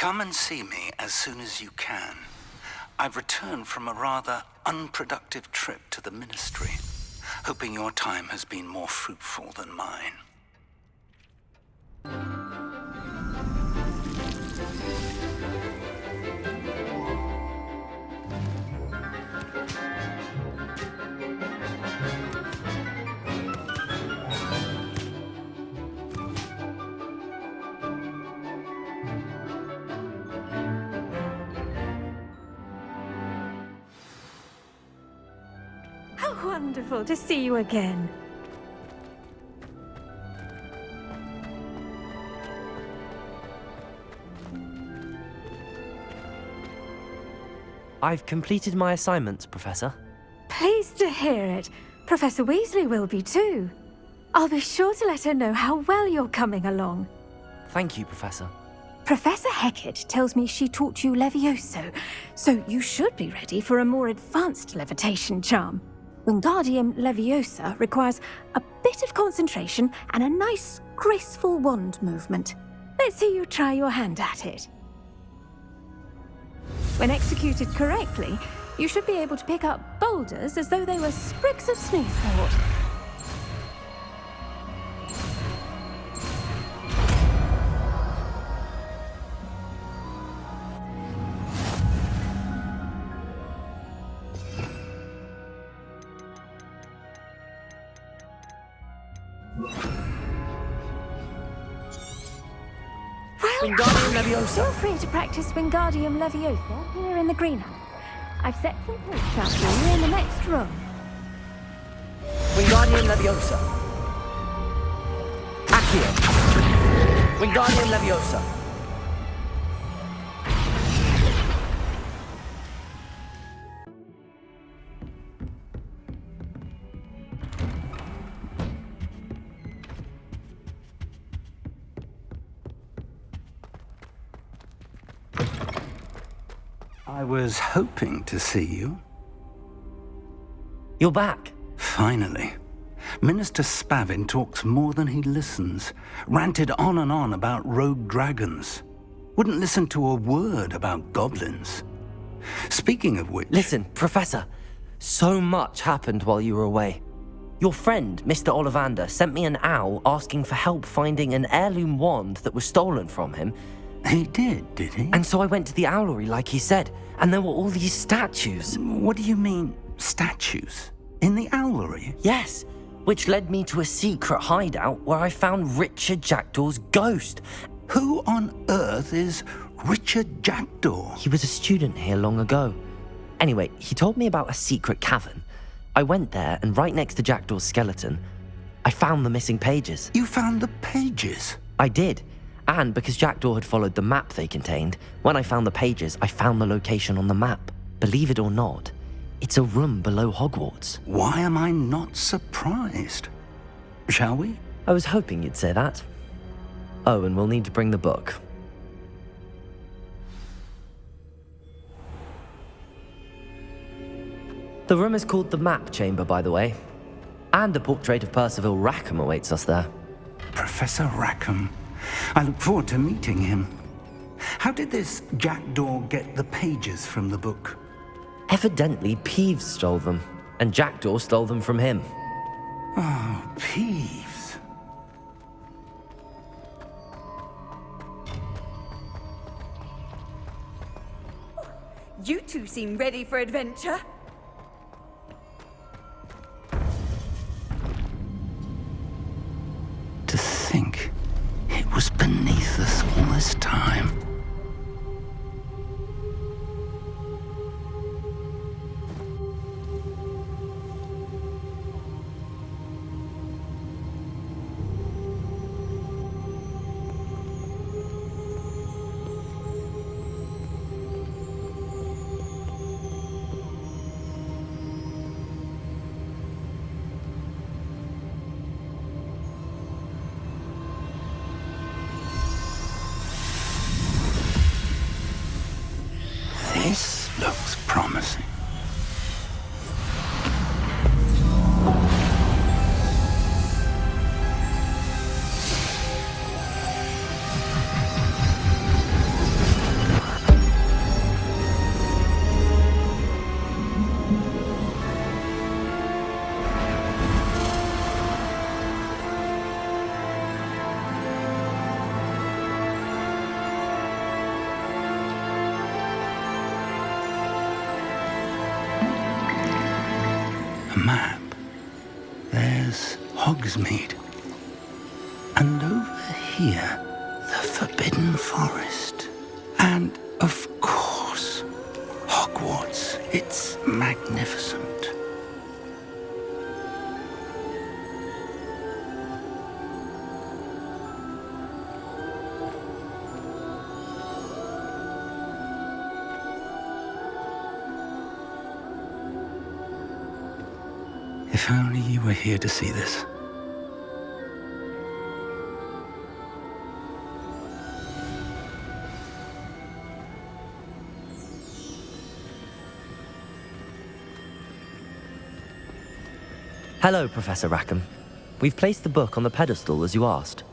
Come and see me as soon as you can. I've returned from a rather unproductive trip to the Ministry, hoping your time has been more fruitful than mine. How wonderful to see you again. I've completed my assignments, Professor. Pleased to hear it. Professor Weasley will be too. I'll be sure to let her know how well you're coming along. Thank you, Professor. Professor Hecat tells me she taught you Levioso, so you should be ready for a more advanced levitation charm. Wingardium Leviosa requires a bit of concentration and a nice, graceful wand movement. Let's see you try your hand at it. When executed correctly, you should be able to pick up boulders as though they were sprigs of sneezewort. Wingardium Leviosa. Feel free to practice Wingardium Leviosa here in the greenhouse. I've set some posts out for you in the next room. Wingardium Leviosa. Accio. Wingardium Leviosa. I was hoping to see you. You're back. Finally. Minister Spavin talks more than he listens. Ranted on and on about rogue dragons. Wouldn't listen to a word about goblins. Speaking of which... Listen, Professor. So much happened while you were away. Your friend, Mr. Ollivander, sent me an owl asking for help finding an heirloom wand that was stolen from him. He did he? And so I went to the owlery like he said, and there were all these statues. What do you mean, statues? In the owlery? Yes, which led me to a secret hideout where I found Richard Jackdaw's ghost. Who on earth is Richard Jackdaw? He was a student here long ago. Anyway, he told me about a secret cavern. I went there, and right next to Jackdaw's skeleton, I found the missing pages. You found the pages? I did. And because Jackdaw had followed the map they contained, when I found the pages, I found the location on the map. Believe it or not, it's a room below Hogwarts. Why am I not surprised? Shall we? I was hoping you'd say that. Oh, and we'll need to bring the book. The room is called the Map Chamber, by the way. And a portrait of Percival Rackham awaits us there. Professor Rackham. I look forward to meeting him. How did this Jackdaw get the pages from the book? Evidently, Peeves stole them, and Jackdaw stole them from him. Oh, Peeves. You two seem ready for adventure. To think it was beneath us all this time. This looks promising. Hogsmeade. And over here, the Forbidden Forest. And, of course, Hogwarts. It's magnificent. If only you were here to see this. Hello, Professor Rackham. We've placed the book on the pedestal as you asked.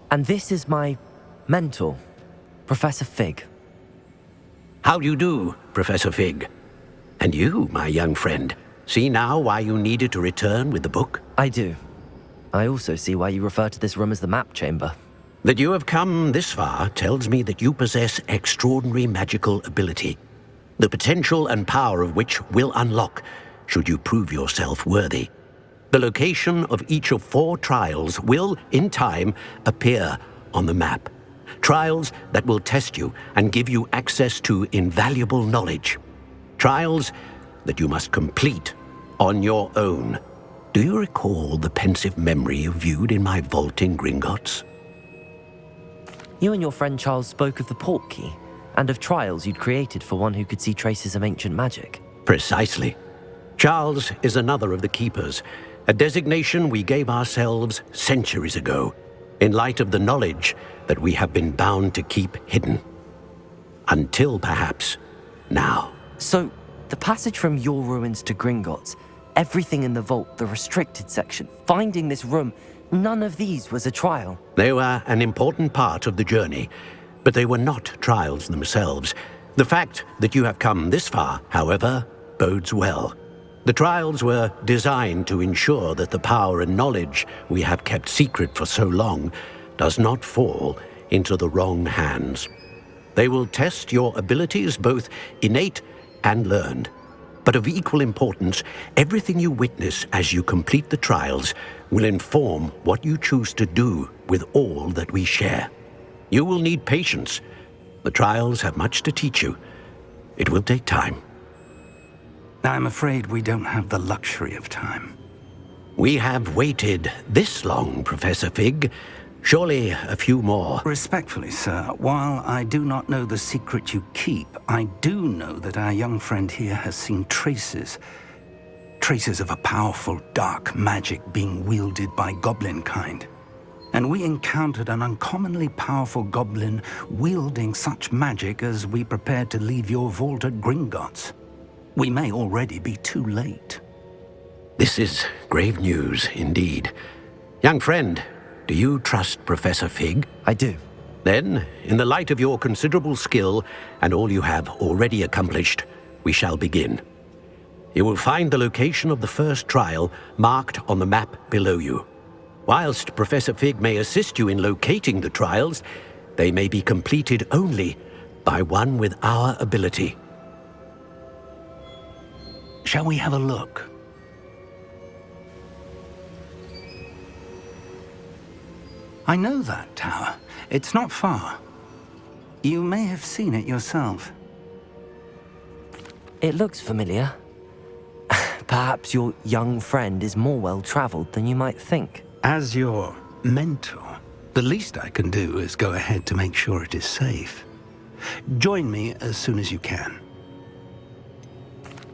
And this is my mentor, Professor Fig. How do you do, Professor Fig? And you, my young friend, see now why you needed to return with the book? I do. I also see why you refer to this room as the map chamber. That you have come this far tells me that you possess extraordinary magical ability, the potential and power of which will unlock should you prove yourself worthy. The location of each of 4 trials will, in time, appear on the map. Trials that will test you and give you access to invaluable knowledge. Trials that you must complete on your own. Do you recall the pensive memory you viewed in my vault in Gringotts? You and your friend Charles spoke of the portkey and of trials you'd created for one who could see traces of ancient magic. Precisely. Charles is another of the keepers, a designation we gave ourselves centuries ago, in light of the knowledge that we have been bound to keep hidden. Until perhaps now. So, the passage from your ruins to Gringotts, everything in the vault, the restricted section, finding this room, none of these was a trial. They were an important part of the journey, but they were not trials themselves. The fact that you have come this far, however, bodes well. The trials were designed to ensure that the power and knowledge we have kept secret for so long does not fall into the wrong hands. They will test your abilities, both innate and learned. But of equal importance, everything you witness as you complete the trials will inform what you choose to do with all that we share. You will need patience. The trials have much to teach you. It will take time. I'm afraid we don't have the luxury of time. We have waited this long, Professor Fig. Surely a few more. Respectfully, sir, while I do not know the secret you keep, I do know that our young friend here has seen traces of a powerful dark magic being wielded by goblin kind. And we encountered an uncommonly powerful goblin wielding such magic as we prepared to leave your vault at Gringotts. We may already be too late. This is grave news indeed. Young friend, do you trust Professor Fig? I do. Then, in the light of your considerable skill and all you have already accomplished, we shall begin. You will find the location of the first trial marked on the map below you. Whilst Professor Fig may assist you in locating the trials, they may be completed only by one with our ability. Shall we have a look? I know that tower. It's not far. You may have seen it yourself. It looks familiar. Perhaps your young friend is more well-traveled than you might think. As your mentor, the least I can do is go ahead to make sure it is safe. Join me as soon as you can.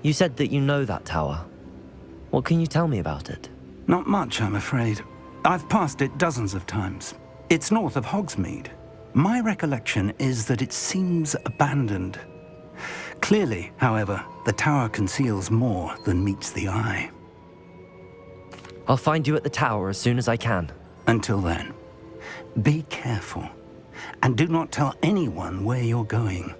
You said that you know that tower. What can you tell me about it? Not much, I'm afraid. I've passed it dozens of times. It's north of Hogsmeade. My recollection is that it seems abandoned. Clearly, however, the tower conceals more than meets the eye. I'll find you at the tower as soon as I can. Until then, be careful, and do not tell anyone where you're going.